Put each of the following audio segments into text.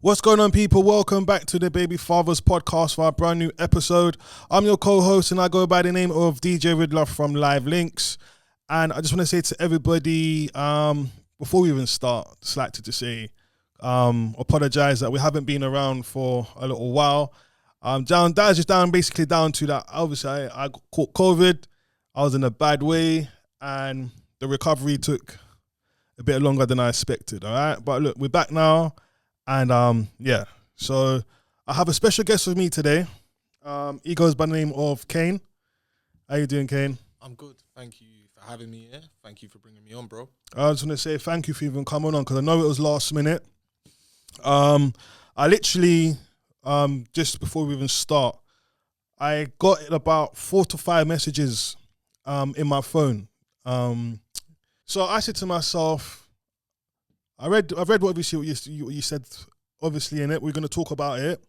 What's going on, people? Welcome back to the Baby Fathers podcast for our brand new episode. I'm your co-host and I go by the name of DJ Ridler from Live Links. And I just want to say to everybody, before we even start, just like to just say, apologize that we haven't been around for a little while. That is just basically down to that. Obviously, I caught COVID. I was in a bad way and the recovery took a bit longer than I expected, all right? But look, we're back now. And so I have a special guest with me today. He goes by the name of Kaine. How you doing, Kaine? I'm good. Thank you for having me here. Thank you for bringing me on, bro. I just want to say thank you for even coming on because I know it was last minute. I literally, just before we even start, I got about 4 to 5 messages in my phone. So I said to myself, I've read what you said, obviously, in it. We're going to talk about it.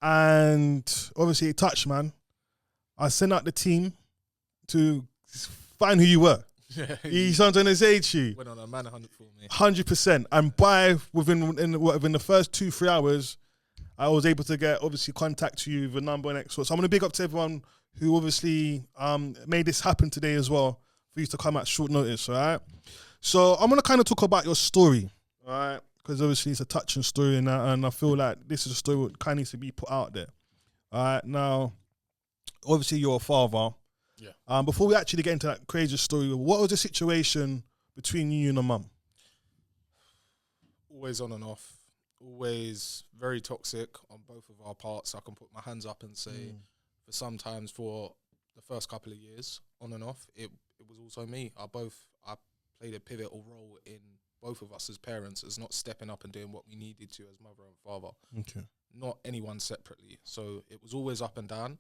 Yeah. And obviously it touched, man. I sent out the team to find who you were. You know what I'm trying to say to you? Went on a manhunt for me. 100%. And within the first 2-3 hours, I was able to get, obviously, contact you with a number and X. So I'm going to big up to everyone who obviously made this happen today as well, for you to come at short notice, all right? So I'm going to kind of talk about your story, all right? Because obviously it's a touching story and I feel like this is a story that kind of needs to be put out there. All right, now, obviously you're a father. Yeah. Before we actually get into that crazy story, what was the situation between you and your mum? Always on and off. Always very toxic on both of our parts. I can put my hands up and say for the first couple of years, on and off, it was also me. I played a pivotal role in both of us as parents, as not stepping up and doing what we needed to as mother and father. Okay. Not anyone separately. So it was always up and down,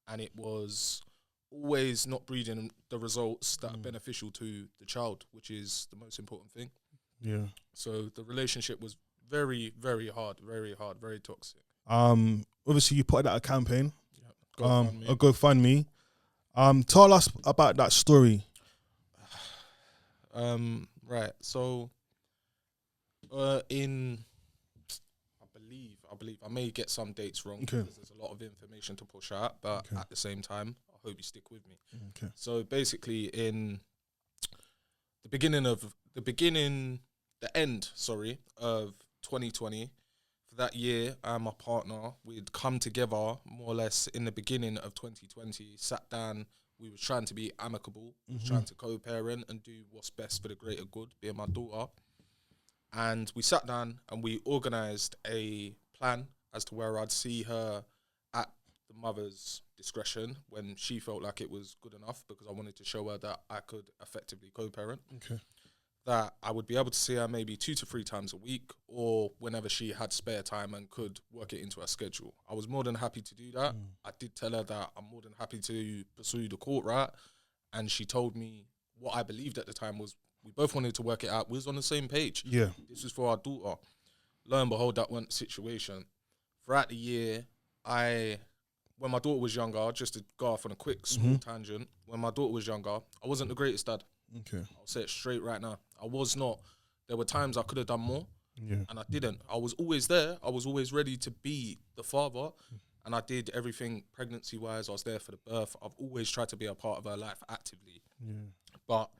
and it was always not breeding the results that are beneficial to the child, which is the most important thing. Yeah. So the relationship was very, very hard, very toxic. Obviously you put out a campaign. Yeah. A GoFund Me. Tell us about that story. Right. So, I believe I may get some dates wrong because there's a lot of information to push out, but at the same time, I hope you stick with me. Okay. So basically, in the end of 2020, for that year, I and my partner, we'd come together more or less in the beginning of 2020, sat down. We were trying to be amicable, trying to co-parent and do what's best for the greater good, being my daughter. And we sat down and we organised a plan as to where I'd see her at the mother's discretion when she felt like it was good enough, because I wanted to show her that I could effectively co-parent. Okay. That I would be able to see her maybe 2 to 3 times a week, or whenever she had spare time and could work it into her schedule. I was more than happy to do that. I did tell her that I'm more than happy to pursue the court route, and she told me what I believed at the time was we both wanted to work it out. We was on the same page. Yeah. This was for our daughter. Lo and behold, that wasn't the situation. Throughout the year, when my daughter was younger, just to go off on a quick small tangent, when my daughter was younger, I wasn't the greatest dad. Okay. I'll say it straight right now. I was not. There were times I could have done more, and I didn't. I was always there. I was always ready to be the father, and I did everything pregnancy-wise. I was there for the birth. I've always tried to be a part of her life actively. Yeah. But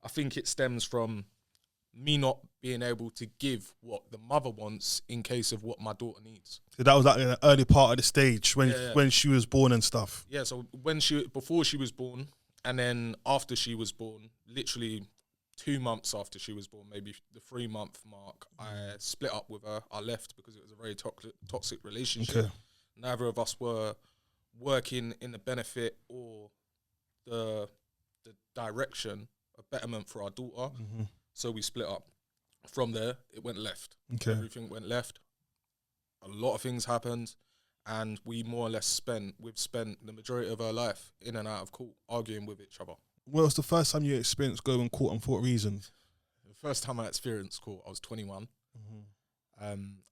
I think it stems from me not being able to give what the mother wants in case of what my daughter needs. So that was like an early part of the stage when she was born and stuff. Yeah, so before she was born, and then after she was born, literally 2 months after she was born, maybe the 3-month mark, I split up with her. I left because it was a very toxic relationship. Okay. Neither of us were working in the benefit or the direction of betterment for our daughter. So we split up. From there, it went left. Okay. Everything went left. A lot of things happened. And we more or less spent the majority of our life in and out of court, arguing with each other. What was the first time you experienced going court and for what reasons? The first time I experienced court, I was 21.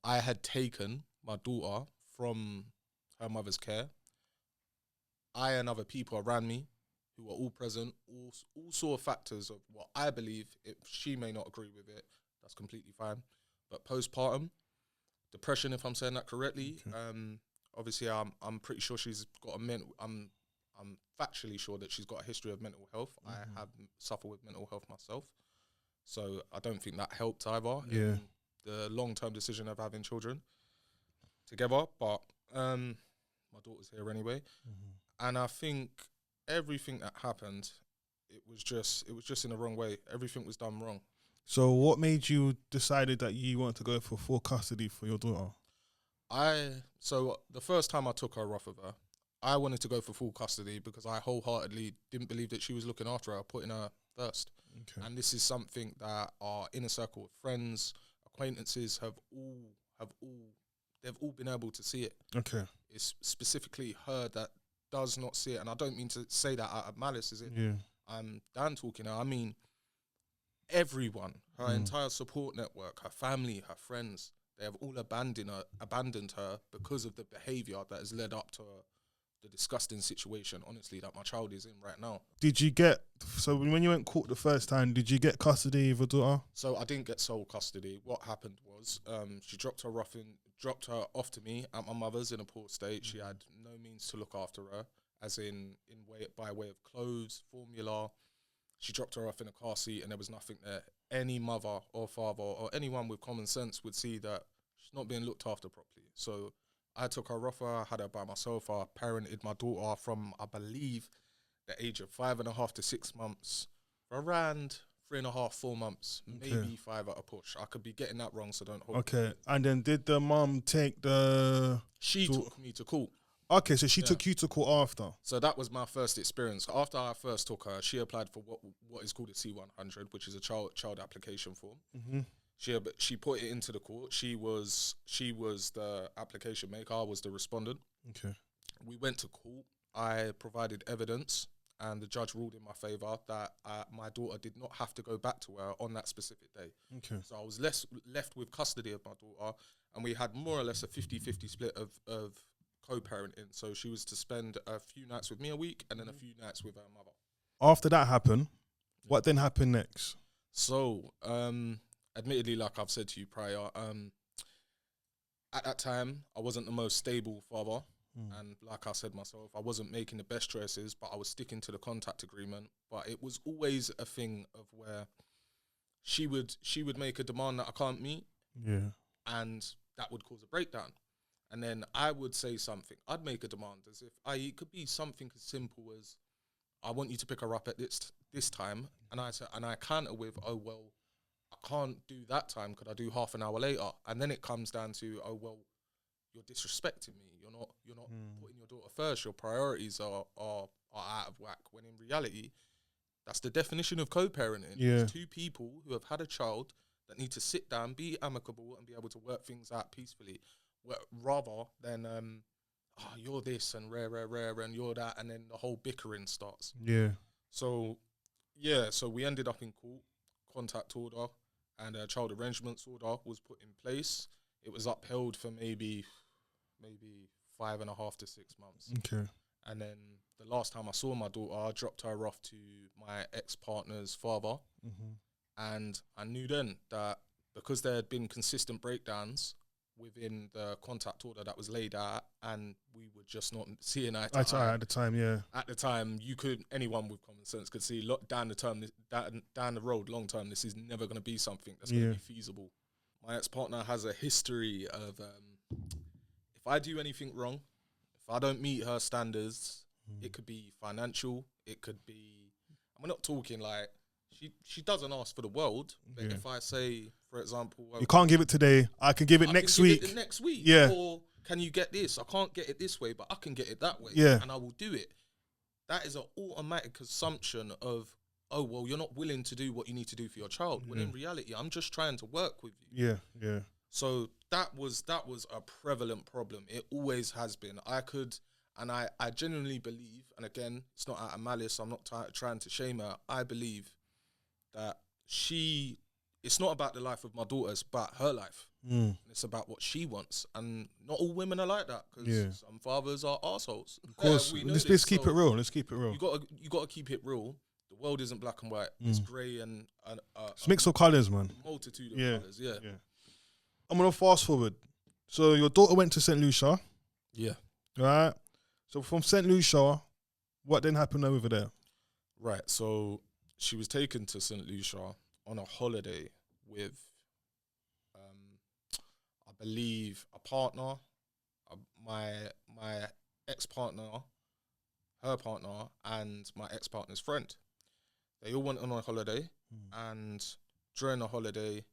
I had taken my daughter from her mother's care. I and other people around me who were all present, all saw factors of what I believe. If she may not agree with it, that's completely fine. But postpartum, depression, if I'm saying that correctly. Okay. Obviously, I'm pretty sure she's got a mental. I'm factually sure that she's got a history of mental health. I have suffered with mental health myself, so I don't think that helped either. Yeah. In the long-term decision of having children together. But my daughter's here anyway, and I think everything that happened, it was just in the wrong way. Everything was done wrong. So what made you decided that you want to go for full custody for your daughter? So the first time I took her off of her, I wanted to go for full custody because I wholeheartedly didn't believe that she was looking after her, putting her first. Okay. And this is something that our inner circle of friends, acquaintances they've all been able to see it. Okay. It's specifically her that does not see it, and I don't mean to say that out of malice, is it? Yeah. I'm Dan talking now. I mean everyone, her entire support network, her family, her friends, they have all abandoned her because of the behaviour that has led up to the disgusting situation, honestly, that my child is in right now. Did you get, so when you went court the first time, did you get custody of your daughter? So I didn't get sole custody. What happened was she dropped her off to me at my mother's in a poor state. She had no means to look after her, as by way of clothes, formula. She dropped her off in a car seat and there was nothing there. Any mother or father or anyone with common sense would see that she's not being looked after properly. So I took her off her, I had her by myself. I parented my daughter from, I believe, the age of 5.5 to 6 months, for around 3.5, 4 months, maybe 5 at a push. I could be getting that wrong, so don't hold me. Okay. And then did the mum take the... She took me to court. Okay, so she took you to court after. So that was my first experience. After I first took her, she applied for what is called a C100, which is a child application form. She put it into the court. She was the application maker. I was the respondent. Okay. We went to court. I provided evidence, and the judge ruled in my favour that my daughter did not have to go back to her on that specific day. Okay. So I was left with custody of my daughter, and we had more or less a 50-50 split of co-parenting. So she was to spend a few nights with me a week and then a few nights with her mother. After that happened, what then happened next? So, admittedly, like I've said to you prior, at that time, I wasn't the most stable father. And like I said myself, I wasn't making the best choices, but I was sticking to the contact agreement. But it was always a thing of where she would make a demand that I can't meet. Yeah. And that would cause a breakdown. And then I would say something. I'd make a demand as if it could be something as simple as, I want you to pick her up at this time. And I counter with, oh, well, I can't do that time. Could I do half an hour later? And then it comes down to, oh, well, you're disrespecting me. You're not putting your daughter first. Your priorities are out of whack. When in reality, that's the definition of co-parenting. Yeah. It's two people who have had a child that need to sit down, be amicable, and be able to work things out peacefully. Rather than you're this and rare and you're that, and then the whole bickering starts. Yeah. So we ended up in court. Contact order and a child arrangements order was put in place. It was upheld for maybe 5.5 to 6 months. Okay. And then the last time I saw my daughter, I dropped her off to my ex-partner's father, and I knew then that because there had been consistent breakdowns within the contact order that was laid out, and we were just not seeing eye to eye at the time. Yeah. At the time, anyone with common sense could see down the road, long term, this is never going to be something that's going to be feasible. My ex-partner has a history of if I do anything wrong, if I don't meet her standards, it could be financial, it could be, and we're not talking like, she doesn't ask for the world, but if I say, for example, you can't give it today, I can give it next week. Next week. Yeah. Or can you get this? I can't get it this way, but I can get it that way. Yeah. And I will do it. That is an automatic assumption of, oh, well, you're not willing to do what you need to do for your child. When in reality, I'm just trying to work with you. Yeah, yeah. So that was a prevalent problem. It always has been. I genuinely believe, and again, it's not out of malice, I'm not trying to shame her, I believe that it's not about the life of my daughter, it's about her life. It's about what she wants. And not all women are like that, because some fathers are arseholes. Of course. Let's keep it real. Let's keep it real. You got to keep it real. The world isn't black and white. It's grey and it's a mix of colours, man. Multitude of colours, yeah. I'm going to fast forward. So your daughter went to St. Lucia, Yeah. right? So from St. Lucia, what then happened over there? Right. So she was taken to St. Lucia on a holiday with, I believe, a partner, my ex-partner, her partner, and my ex-partner's friend. They all went on a holiday, and during the holiday,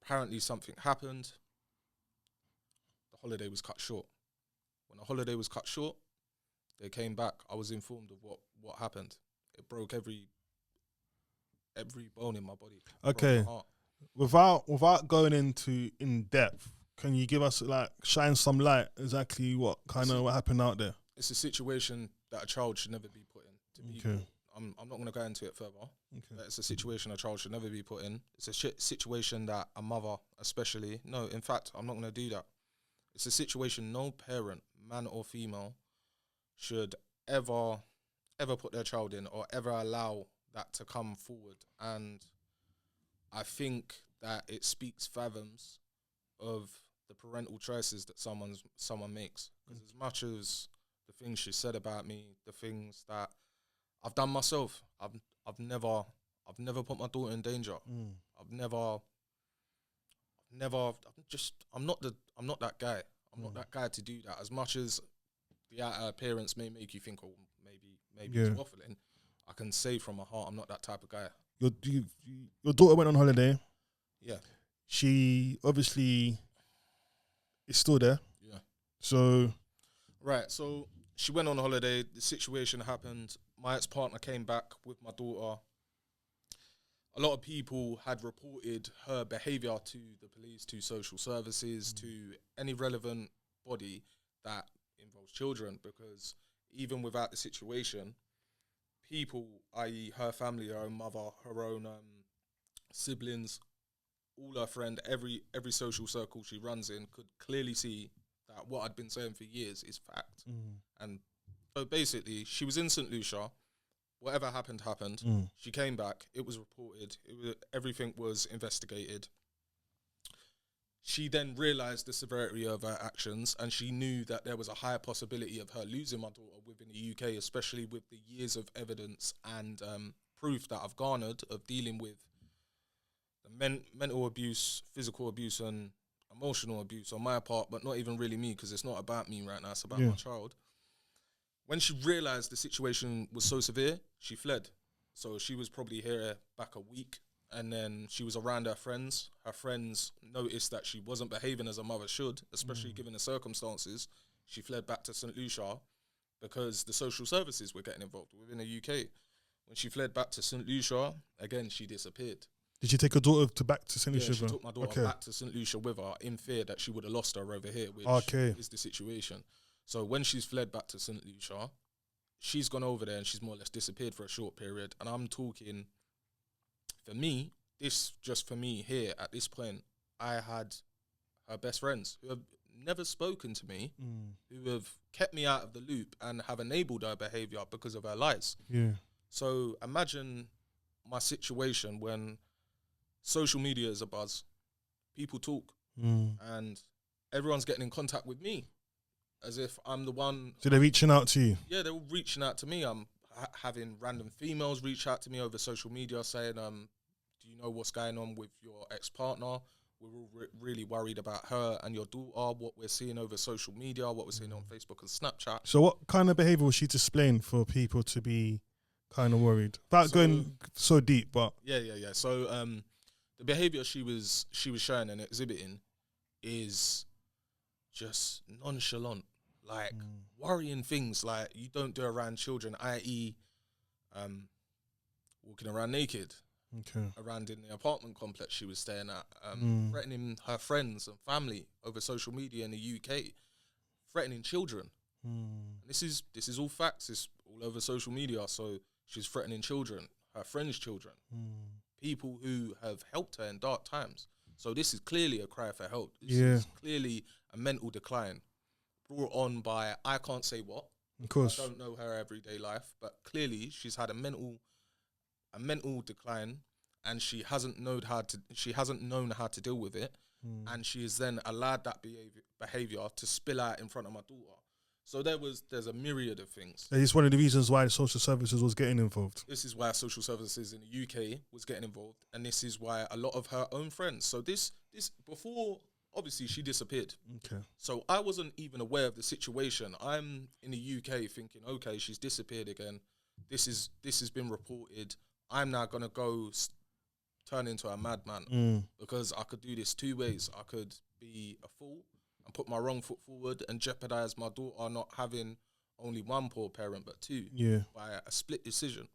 apparently something happened. The holiday was cut short. When the holiday was cut short, they came back. I was informed of what happened. It broke every bone in my body. Okay. Without going into in depth, can you give us shine some light exactly what happened out there? It's a situation that a child should never be put in. Okay. I'm not going to go into it further. Okay. But it's a situation a child should never be put in. It's a situation that a mother, especially, no, in fact, I'm not going to do that. It's a situation no parent, man or female, should ever put their child in or ever allow that to come forward. And I think that it speaks fathoms of the parental choices that someone makes. Because as much as the things she said about me, the things that I've done myself, I've never put my daughter in danger. I'm not that guy. I'm not that guy to do that. As much as the outer appearance may make you think, oh, maybe it's waffling, I can say from my heart, I'm not that type of guy. Your daughter went on holiday. Yeah. She obviously is still there. Yeah. So. Right. So she went on holiday. The situation happened. My ex-partner came back with my daughter. A lot of people had reported her behaviour to the police, to social services, to any relevant body that involves children, because even without the situation, people, i.e. her family, her own mother, her own siblings, all her friend, every social circle she runs in could clearly see that what I'd been saying for years is fact. And so basically, she was in St. Lucia. Whatever happened. She came back. It was reported. Everything was investigated. She then realised the severity of her actions, and she knew that there was a higher possibility of her losing my daughter within the UK, especially with the years of evidence and proof that I've garnered of dealing with the mental abuse, physical abuse, and emotional abuse on my part, but not even really me, because it's not about me right now, it's about my child. When she realised the situation was so severe, she fled. So she was probably here back a week, and then she was around her friends. Her friends noticed that she wasn't behaving as a mother should, especially given the circumstances. She fled back to St. Lucia because the social services were getting involved within the UK. When she fled back to St. Lucia, again, she disappeared. Did she take her daughter back to St. Lucia? Yeah, she took my daughter back to St. Lucia with her in fear that she would have lost her over here, which is the situation. So when she's fled back to St. Lucia, she's gone over there and she's more or less disappeared for a short period. And I'm talking, for me, just for me here at this point, I had her best friends who have never spoken to me, who have kept me out of the loop and have enabled her behaviour because of her lies. Yeah. So imagine my situation when social media is a buzz, people talk, and everyone's getting in contact with me as if I'm the one. So they're reaching out to you? Yeah, they're all reaching out to me. I'm having random females reach out to me over social media saying, do you know what's going on with your ex-partner? We're all really worried about her and your daughter, what we're seeing over social media, what we're seeing on Facebook and Snapchat. So what kind of behaviour was she displaying for people to be kind of worried? Without going so deep, but... Yeah. So the behaviour she was showing and exhibiting is just nonchalant, like worrying things like you don't do around children, i.e. walking around naked, around in the apartment complex she was staying at, threatening her friends and family over social media in the UK, threatening children. This is all facts. It's all over social media. So she's threatening children, her friends' children, people who have helped her in dark times. So this is clearly a cry for help. This is clearly a mental decline brought on by I can't say what. Of course. I don't know her everyday life, but clearly she's had a mental decline, and she hasn't known how to deal with it. and she has then allowed that behavior to spill out in front of my daughter. So there's a myriad of things. And it's one of the reasons why the social services was getting involved. This is why social services in the UK was getting involved, and this is why a lot of her own friends. So this before, obviously, she disappeared. Okay. So I wasn't even aware of the situation. I'm in the UK thinking, okay, she's disappeared again. This has been reported. I'm now gonna go turn into a madman because I could do this two ways. I could be a fool and put my wrong foot forward and jeopardize my daughter not having only one poor parent but two by a split decision,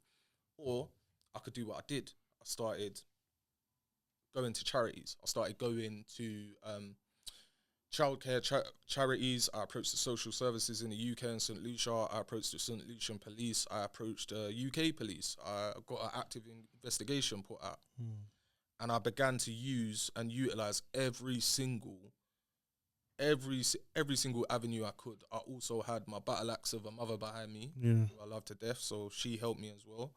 or I could do what I did. I started going to charities. I started going to childcare charities. I approached the social services in the UK and St. Lucia. I approached the St. Lucian police. I approached UK police. I got an active investigation put out. And I began to use and utilize every single avenue I could. I also had my battle axe of a mother behind me, who I love to death, so she helped me as well.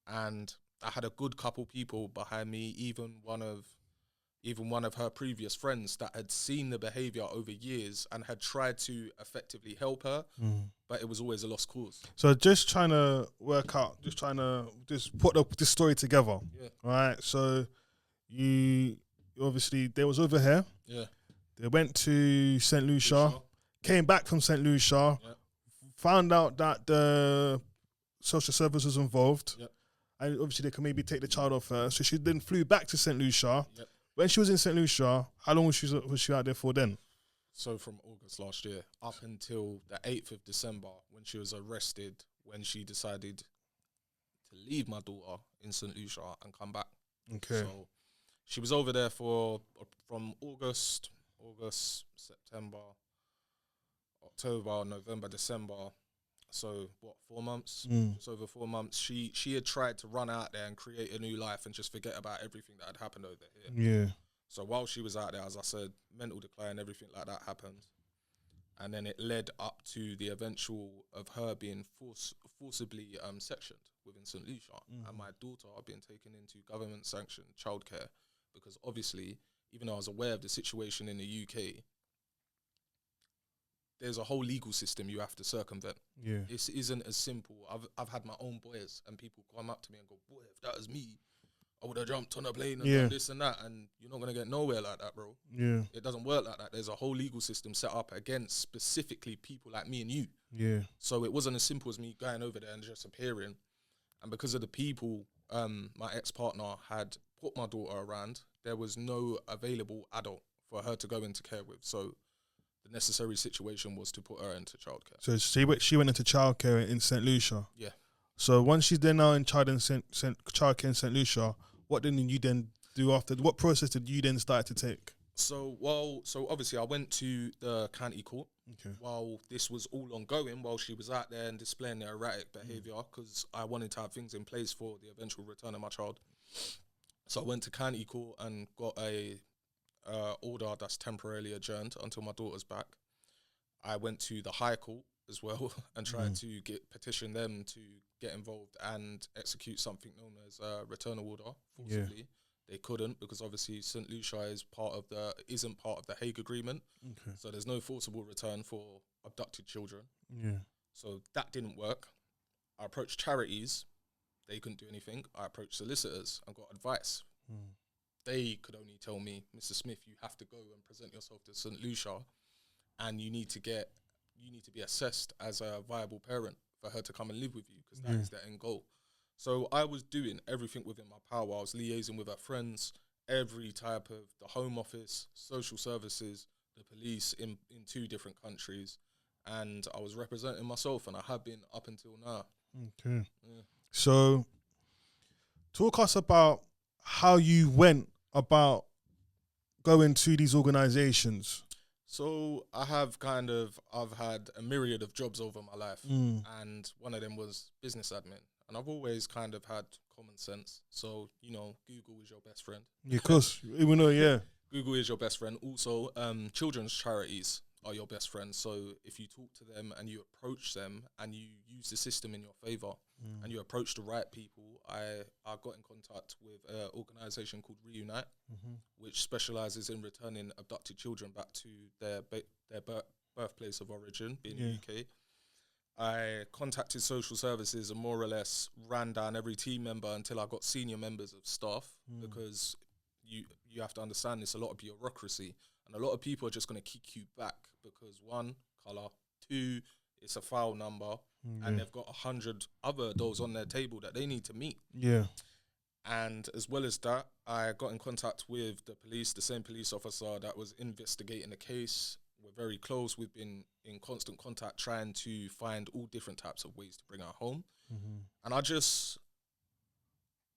And I had a good couple people behind me, even one of her previous friends that had seen the behavior over years and had tried to effectively help her, but it was always a lost cause. So just trying to work out, just put this story together. Yeah. Right. So you obviously, they was over here. Yeah. They went to St. Lucia, came back from St. Lucia, found out that the social service was involved. Yep. And obviously they could maybe take the child off her. So she then flew back to St. Lucia. Yep. When she was in St. Lucia, how long was she out there for then? So from August last year up until the 8th of December when she was arrested, when she decided to leave my daughter in St. Lucia and come back. Okay. So she was over there from August, September, October, November, December. So what, 4 months? Just over 4 months. She had tried to run out there and create a new life and just forget about everything that had happened over here. Yeah. So while she was out there, as I said, mental decline, everything like that happened. And then it led up to the eventual of her being forcibly sectioned within St. Lucia, and my daughter being taken into government sanctioned childcare, because obviously, even though I was aware of the situation in the UK, there's a whole legal system you have to circumvent. Yeah. This isn't as simple. I've had my own boys, and people come up to me and go, boy, if that was me, I would have jumped on a plane and done this and that, and you're not going to get nowhere like that, bro. Yeah. It doesn't work like that. There's a whole legal system set up against specifically people like me and you. Yeah. So it wasn't as simple as me going over there and just appearing. And because of the people my ex-partner had put my daughter around, there was no available adult for her to go into care with. So the necessary situation was to put her into childcare. So she went into childcare in St. Lucia? Yeah. So once she's then now in childcare in St. Lucia, what did you then do after? What process did you then start to take? So obviously I went to the county court while this was all ongoing, while she was out there and displaying the erratic behaviour, because I wanted to have things in place for the eventual return of my child. So I went to county court and got a order that's temporarily adjourned until my daughter's back. I went to the High Court as well and tried to petition them to get involved and execute something known as a return order forcibly. Yeah. They couldn't, because obviously St. Lucia isn't part of the Hague Agreement. Okay. So there's no forcible return for abducted children. Yeah. So that didn't work. I approached charities. They couldn't do anything. I approached solicitors and got advice. They could only tell me, Mr. Smith, you have to go and present yourself to St. Lucia, and you need to be assessed as a viable parent for her to come and live with you, because that is the end goal. So I was doing everything within my power. I was liaising with her friends, every type of the Home Office, social services, the police in 2 different countries, and I was representing myself, and I have been up until now. Okay. Yeah. So talk us about how you went about going to these organizations. So I've had a myriad of jobs over my life, and one of them was business admin. And I've always kind of had common sense. So, Google is your best friend. Yeah, of course. Even though, Google is your best friend. Also, children's charities are your best friends. So if you talk to them and you approach them and you use the system in your favor and you approach the right people, I got in contact with an organization called Reunite, which specializes in returning abducted children back to their birthplace of origin, being the UK. I contacted social services and more or less ran down every team member until I got senior members of staff, because you have to understand there's a lot of bureaucracy and a lot of people are just going to kick you back because, one, colour, two, it's a file number, and they've got 100 other adults on their table that they need to meet. Yeah. And as well as that, I got in contact with the police, the same police officer that was investigating the case. We're very close. We've been in constant contact trying to find all different types of ways to bring her home. And I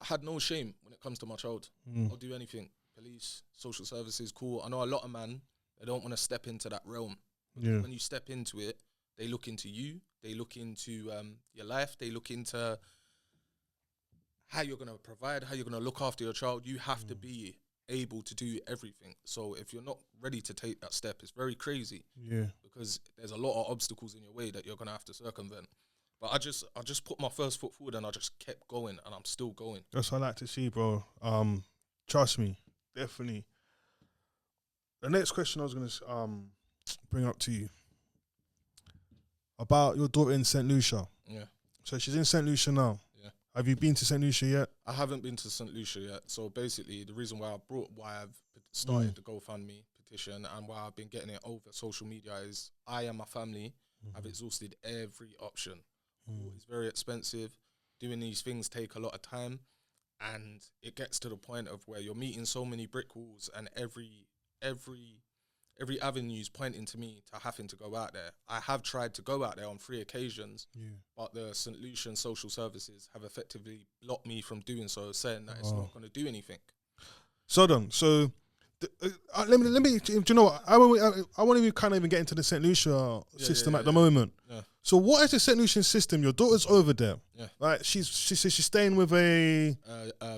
had no shame when it comes to my child. I'll do anything. Police, social services, cool. I know a lot of men, they don't want to step into that realm. When you step into it, they look into you. They look into your life. They look into how you're going to provide, how you're going to look after your child. You have to be able to do everything. So if you're not ready to take that step, it's very crazy. Because there's a lot of obstacles in your way that you're going to have to circumvent. But I just put my first foot forward and I just kept going, and I'm still going. That's what I like to see, bro. Trust me, definitely. The next question I was going to bring up to you about your daughter in St. Lucia. Yeah. So she's in St. Lucia now. Yeah. Have you been to St. Lucia yet? I haven't been to St. Lucia yet. So basically, the reason why I've started the GoFund Me petition and why I've been getting it over social media is I and my family have exhausted every option. It's very expensive. Doing these things take a lot of time, and it gets to the point of where you're meeting so many brick walls, and every avenue is pointing to me to having to go out there. I have tried to go out there on 3 occasions, but the St. Lucian social services have effectively blocked me from doing so, saying that it's not going to do anything. So let me. Do you know what? I want to kind of even get into the St. Lucia system at the moment. Yeah. So what is the St. Lucian system? Your daughter's over there. Yeah. Right. She says she's staying with a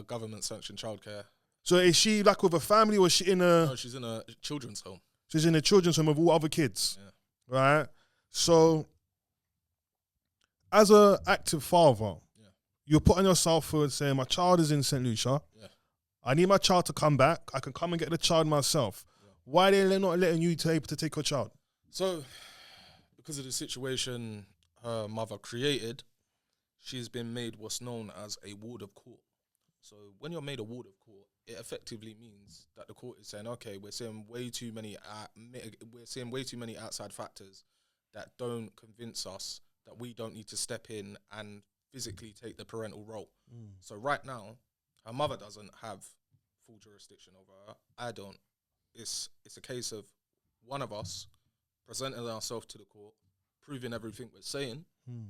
government sanctioned childcare. So is she like with a family, or is she in a? No, she's in a children's home. She's in a children's home with all other kids. Yeah. Right. So as a active father, you're putting yourself forward saying, my child is in St. Lucia. Yeah. I need my child to come back. I can come and get the child myself. Yeah. Why are they not letting you able to take your child? So, because of the situation her mother created, she's been made what's known as a ward of court. So, when you're made a ward of court, it effectively means that the court is saying, okay, we're seeing way too many outside factors that don't convince us that we don't need to step in and physically take the parental role. So right now, her mother doesn't have full jurisdiction over her. I don't. It's a case of one of us presenting ourselves to the court, proving everything we're saying,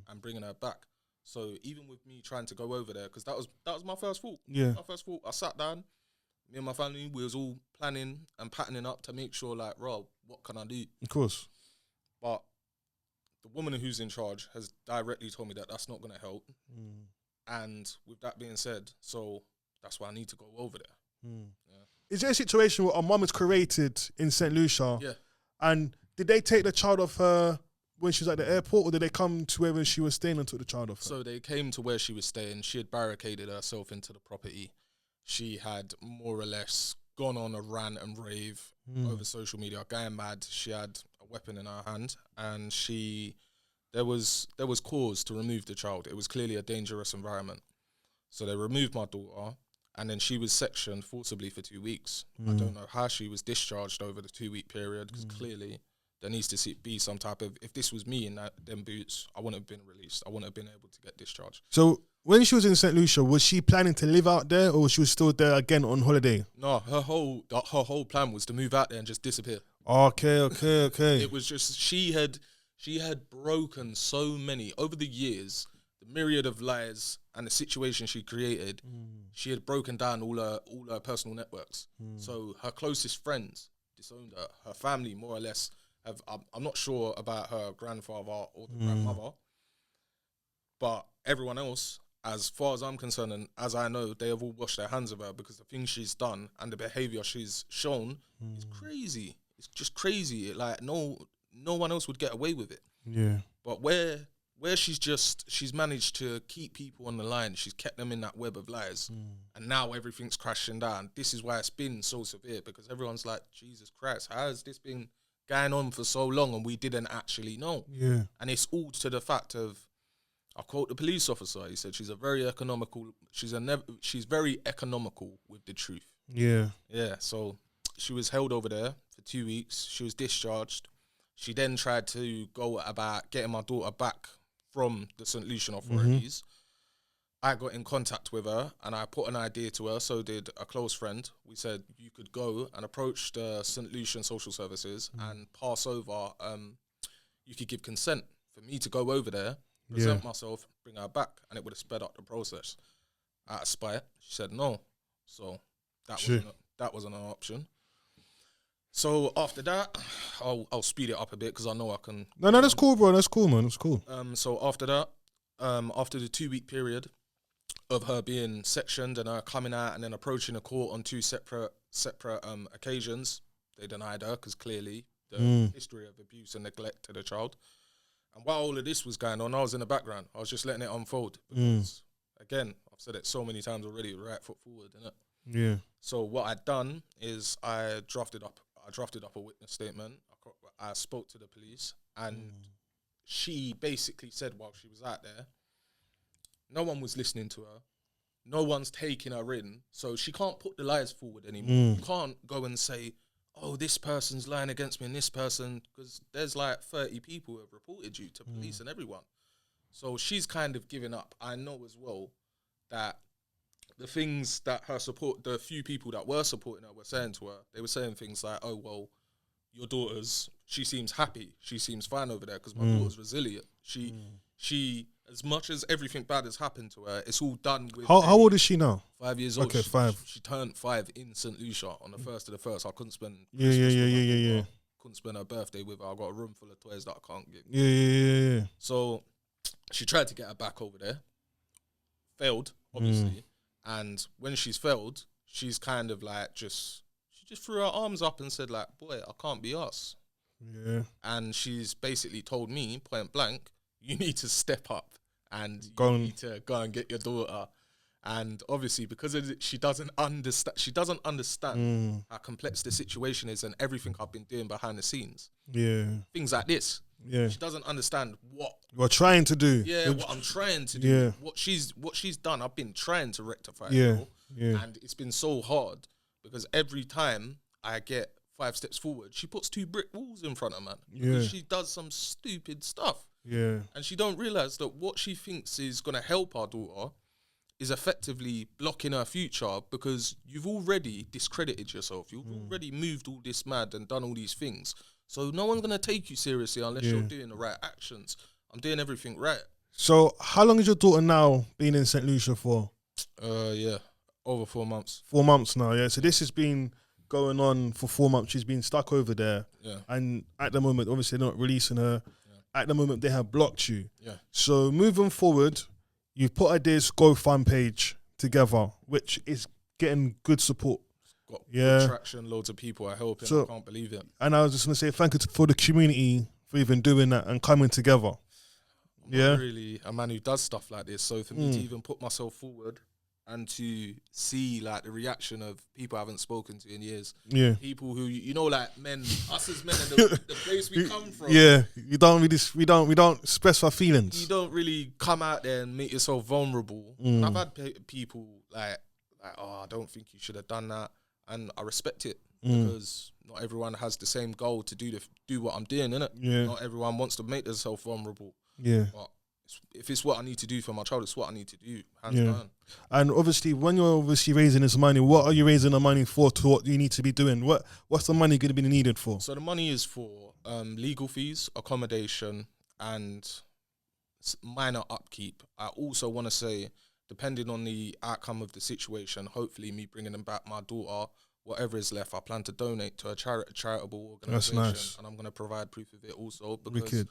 and bringing her back. So even with me trying to go over there, because that was my first fault. Yeah. My first fault. I sat down, me and my family, we was all planning and patterning up to make sure, like, Rob, what can I do? Of course. But the woman who's in charge has directly told me that that's not going to help. And with that being said, so that's why I need to go over there. Yeah. Is there a situation where a mum is created in St. Lucia? Yeah. And did they take the child off her when she was at the airport, or did they come to where she was staying and took the child off her? So they came to where she was staying. She had barricaded herself into the property. She had more or less gone on a rant and rave over social media, going mad. She had a weapon in her hand, and there was cause to remove the child. It was clearly a dangerous environment. So they removed my daughter, and then she was sectioned forcibly for 2 weeks. I don't know how she was discharged over the 2-week period, because clearly there needs to be some type of, if this was me in them boots, I wouldn't have been released. I wouldn't have been able to get discharged. So when she was in St. Lucia, was she planning to live out there, or she was still there again on holiday? No, her whole plan was to move out there and just disappear. Okay. It was just, she had broken so many, over the years, the myriad of lies and the situation she created, she had broken down all her personal networks. So her closest friends disowned her. Her family, more or less, I'm not sure about her grandfather or the grandmother, but everyone else, as far as I'm concerned and as I know, they have all washed their hands of her, because the things she's done and the behaviour she's shown is crazy. It's just crazy. No no one else would get away with it. Yeah. But where she's managed to keep people on the line, she's kept them in that web of lies, and now everything's crashing down. This is why it's been so severe, because everyone's like, Jesus Christ, how has this been going on for so long and we didn't actually know? Yeah. And it's all to the fact of, I quote the police officer, he said she's very economical with the truth. Yeah. Yeah, so she was held over there for 2 weeks. She was discharged. She then tried to go about getting my daughter back from the St. Lucian authorities. I got in contact with her and I put an idea to her, so did a close friend. We said you could go and approach the St. Lucian social services and pass over, you could give consent for me to go over there, present myself, bring her back, and it would have sped up the process. Out of spite, she said no. So that wasn't an option. So after that, I'll speed it up a bit because I know I can. No, that's cool, bro. That's cool, man. That's cool. So after that, after the 2 week period of her being sectioned and her coming out and then approaching the court on two separate occasions, they denied her because clearly the history of abuse and neglect to the child. And while all of this was going on, I was in the background. I was just letting it unfold because, again, I've said it so many times already, right foot forward, innit? Yeah. So what I'd done is I drafted up a witness statement. I spoke to the police, and she basically said while she was out there, no one was listening to her. No one's taking her in. So she can't put the lies forward anymore. You can't go and say, oh, this person's lying against me and this person, because there's like 30 people who have reported you to police and everyone. So she's kind of given up. I know as well that the things that the few people that were supporting her were saying to her, they were saying things like, oh, well, your daughter's, she seems happy. She seems fine over there because my daughter's resilient. She, as much as everything bad has happened to her, it's all done with... How old is she now? 5 years old. Okay, 5. She turned 5 in St. Lucia on the 1st of the 1st. I couldn't spend... Yeah. Couldn't spend her birthday with her. I got a room full of toys that I can't give. Yeah. So she tried to get her back over there. Failed, obviously. And when she's failed, she's kind of like she just threw her arms up and said like, boy, I can't be us. Yeah. And she's basically told me, point blank, you need to step up and need to go and get your daughter. And obviously, because she doesn't understand how complex the situation is and everything I've been doing behind the scenes. Yeah. Things like this. Yeah. She doesn't understand what we're trying to do. Yeah, what I'm trying to do. Yeah. What she's done, I've been trying to rectify it. Yeah. And it's been so hard because every time I get 5 steps forward, she puts 2 brick walls in front of me. Because she does some stupid stuff. Yeah. And she don't realise that what she thinks is going to help our daughter is effectively blocking her future because you've already discredited yourself. You've already moved all this mad and done all these things. So no one's going to take you seriously unless you're doing the right actions. I'm doing everything right. So how long is your daughter now been in St. Lucia for? Over 4 months. 4 months now, yeah. So this has been going on for 4 months. She's been stuck over there. Yeah. And at the moment, obviously they're not releasing her. Yeah. At the moment, they have blocked you. Yeah. So moving forward, you've put this GoFund page together, which is getting good support. Got good traction, loads of people are helping. So, I can't believe it. And I was just going to say thank you for the community for even doing that and coming together. I'm not really a man who does stuff like this. So for me to even put myself forward and to see like the reaction of people I haven't spoken to in years. Yeah. People who, like men, us as men and the place we come from. Yeah. We don't express our feelings. You don't really come out there and make yourself vulnerable. And I've had people like, oh, I don't think you should have done that. And I respect it because not everyone has the same goal to do what I'm doing, innit? Yeah. Not everyone wants to make themselves vulnerable. Yeah. But if it's what I need to do for my child, it's what I need to do, hands down. And obviously, when you're raising this money, what are you raising the money for to what you need to be doing? What's the money going to be needed for? So the money is for legal fees, accommodation, and minor upkeep. I also want to say, depending on the outcome of the situation, hopefully me bringing them back my daughter, whatever is left, I plan to donate to a charitable organisation. That's nice. And I'm going to provide proof of it also because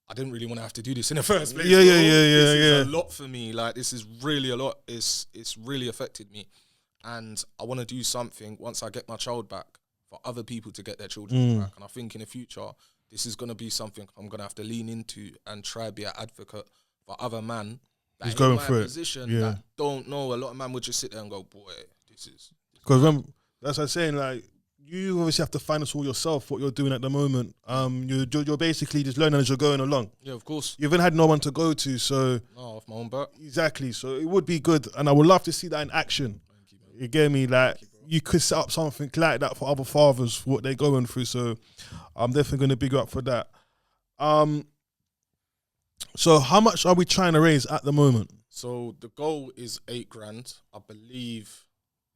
I didn't really want to have to do this in the first place. Yeah. This is a lot for me. Like, this is really a lot. It's really affected me. And I want to do something once I get my child back for other people to get their children back. And I think in the future, this is gonna be something I'm gonna have to lean into and try be an advocate for other man that He's in going my through it. position Yeah. that don't know. A lot of men would just sit there and go, boy, this is. Because that's what I'm saying. Like, you obviously have to find this all yourself. What you're doing at the moment, you're basically just learning as you're going along. Yeah, of course. You haven't had no one to go to, so No, off my own back. exactly. So it would be good, and I would love to see that in action. Thank you, man. You get me? Like, you could set up something like that for other fathers, what they're going through. So I'm definitely going to big up for that. So how much are we trying to raise at the moment? So the goal is $8,000. I believe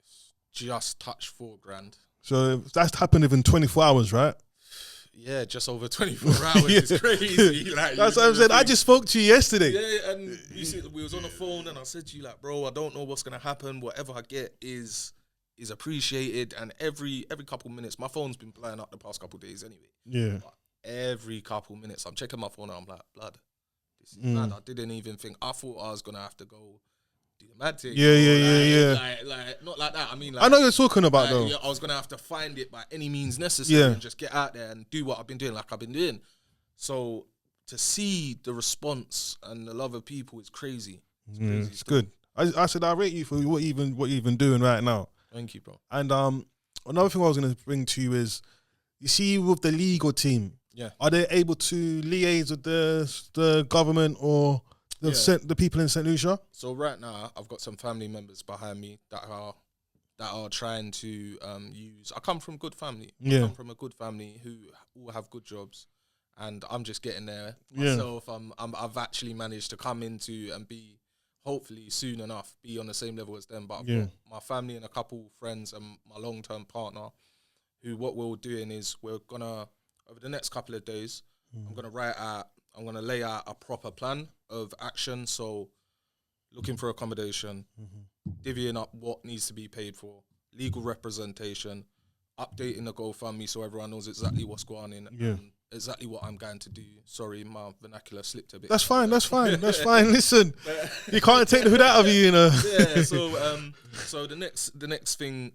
it's just touched $4,000. So that's happened within 24 hours, right? Yeah, just over 24 hours. It's crazy. Like, that's what I'm saying. I just spoke to you yesterday. Yeah, and you see, we was on the phone, and I said to you, like, bro, I don't know what's gonna happen. Whatever I get is appreciated. And every couple minutes, my phone's been blowing up the past couple of days anyway. Yeah. But every couple minutes, I'm checking my phone, and I'm like, blood. This is mad. I didn't even think. I thought I was gonna have to go do the mad thing. Yeah. Like not like that. I mean, like, I know you're talking about though. Yeah, I was gonna have to find it by any means necessary Yeah. and just get out there and do what I've been doing, like I've been doing. So to see the response and the love of people is crazy. It's crazy. It's good. I said I rate you for what you've been doing right now. Thank you, bro. And another thing I was going to bring to you is, you see with the legal team, are they able to liaise with the government or the people in St. Lucia? So right now, I've got some family members behind me that are trying to use. I come from good family. Yeah. I come from a good family who all have good jobs, and I'm just getting there myself. I've actually managed to come into and be, hopefully soon enough, be on the same level as them. But I've got my family and a couple friends and my long-term partner, who what we're doing is we're gonna, over the next couple of days, I'm gonna lay out a proper plan of action. So looking for accommodation, divvying up what needs to be paid for, legal representation, updating the GoFund Me so everyone knows exactly what's going on and exactly what I'm going to do. Sorry, my vernacular slipped a bit. That's fine. Listen, you can't take the hood out of you, you know. Yeah. So the next thing,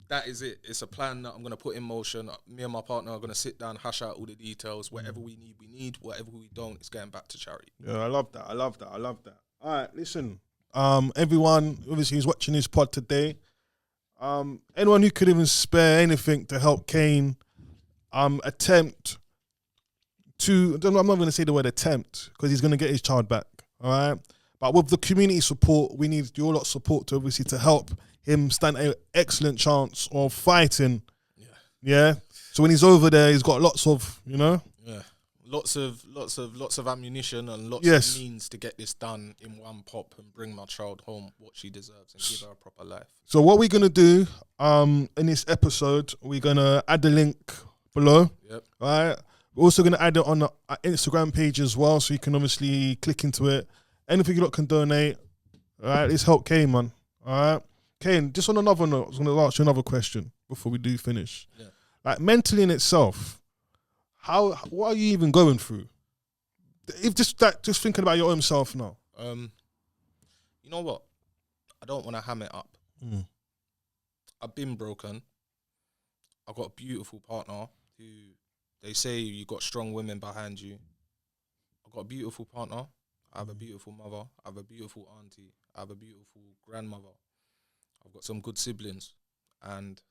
that is it. It's a plan that I'm going to put in motion. Me and my partner are going to sit down, hash out all the details. Whatever we need. Whatever we don't, it's going back to charity. Yeah, I love that. All right, listen. Everyone, obviously, who's watching this pod today, anyone who could even spare anything to help Kaine attempt to, I'm not going to say the word attempt, because he's going to get his child back, all right? But with the community support, we need your lot support to obviously to help him stand an excellent chance of fighting. Yeah. So when he's over there, he's got lots of, lots of ammunition and lots of means to get this done in one pop and bring my child home what she deserves and give her a proper life. So what we're gonna do in this episode, we're gonna add the link below. Yep. All right. We're also gonna add it on the Instagram page as well, so you can obviously click into it. Anything you lot can donate. All right. Let's help Kaine, man. All right. Kaine, just on another note, I was gonna ask you another question before we do finish. Yeah. Like, mentally in itself, what are you even going through? If just thinking about your own self now. You know what? I don't want to ham it up. I've been broken. I've got a beautiful partner who, they say you got strong women behind you. I've got a beautiful partner. I have a beautiful mother. I have a beautiful auntie. I have a beautiful grandmother. I've got some good siblings. And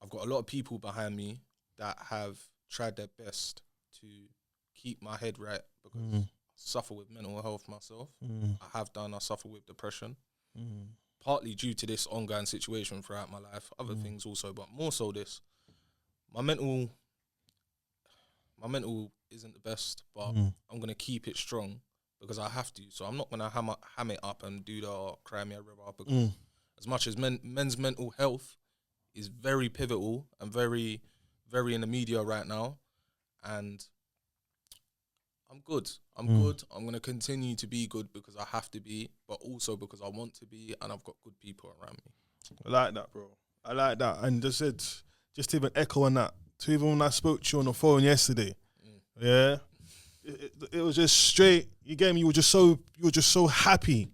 I've got a lot of people behind me that have tried their best to keep my head right, because I suffer with mental health myself. I suffer with depression, partly due to this ongoing situation throughout my life, other things also, but more so this. My mental isn't the best, but I'm going to keep it strong because I have to. So I'm not going to ham it up and do the cry me a river, because as much as men's mental health is very pivotal and very, very in the media right now, and I'm good. I'm good. I'm going to continue to be good because I have to be, but also because I want to be, and I've got good people around me. I like that, bro. I like that. And just to even echo on that, to even when I spoke to you on the phone yesterday, it was just straight. You get me? You were just so happy,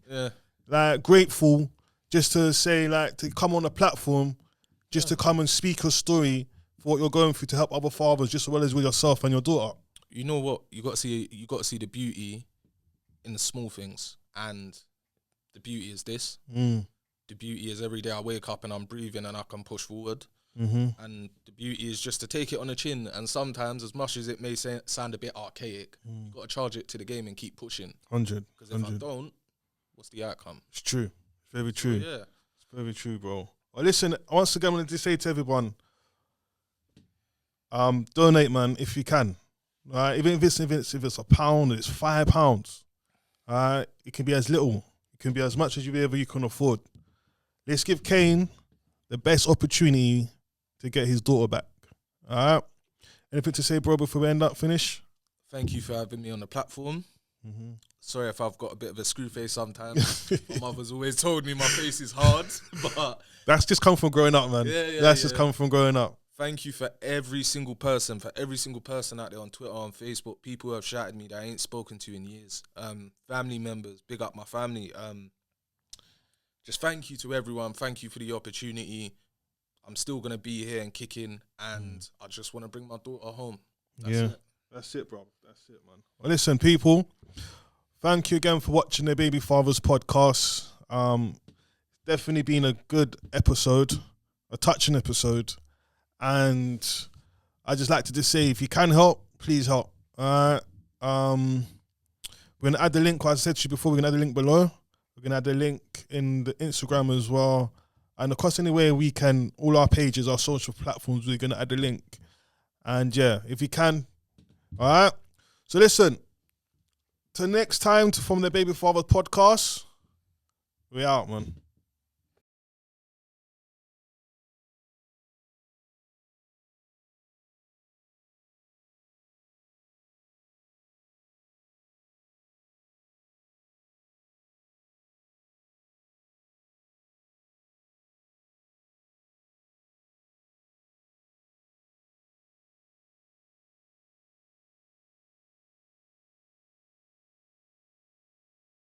like grateful, just to say, like, to come on the platform, just to come and speak a story for what you're going through to help other fathers just as well as with yourself and your daughter. You know what? You got to see the beauty in the small things, and the beauty is this. The beauty is every day I wake up and I'm breathing and I can push forward. And the beauty is just to take it on the chin. And sometimes, as much as it may sound a bit archaic, you got to charge it to the game and keep pushing. 100. Because if I don't, what's the outcome? It's true. It's very true. So, yeah. It's very true, bro. Well, listen, once again, I wanted to say to everyone, donate, man, if you can. Right? Even if it's £1, it's £5. It can be as little. It can be as much as you can afford. Let's give Kaine the best opportunity to get his daughter back. All right? Anything to say, bro, before we finish? Thank you for having me on the platform. Sorry if I've got a bit of a screw face sometimes. My mother's always told me my face is hard, but... That's just come from growing up, man. That's just come from growing up. Thank you for every single person out there on Twitter, on Facebook, people who have shouted me that I ain't spoken to in years. Family members, big up my family. Just thank you to everyone. Thank you for the opportunity. I'm still going to be here and kicking, and I just want to bring my daughter home. That's it. That's it, bro. That's it, man. Well, listen, people, thank you again for watching the Baby Fathers podcast. Definitely been a good episode, a touching episode. And I just like to just say, if you can help, please help. We're going to add the link, as I said to you before, we're going to add the link below. We're going to add the link in the Instagram as well. And of course, anywhere we can, all our pages, our social platforms, we're going to add the link. And yeah, if you can. All right. So listen, till next time from the Baby Father podcast, we out, man.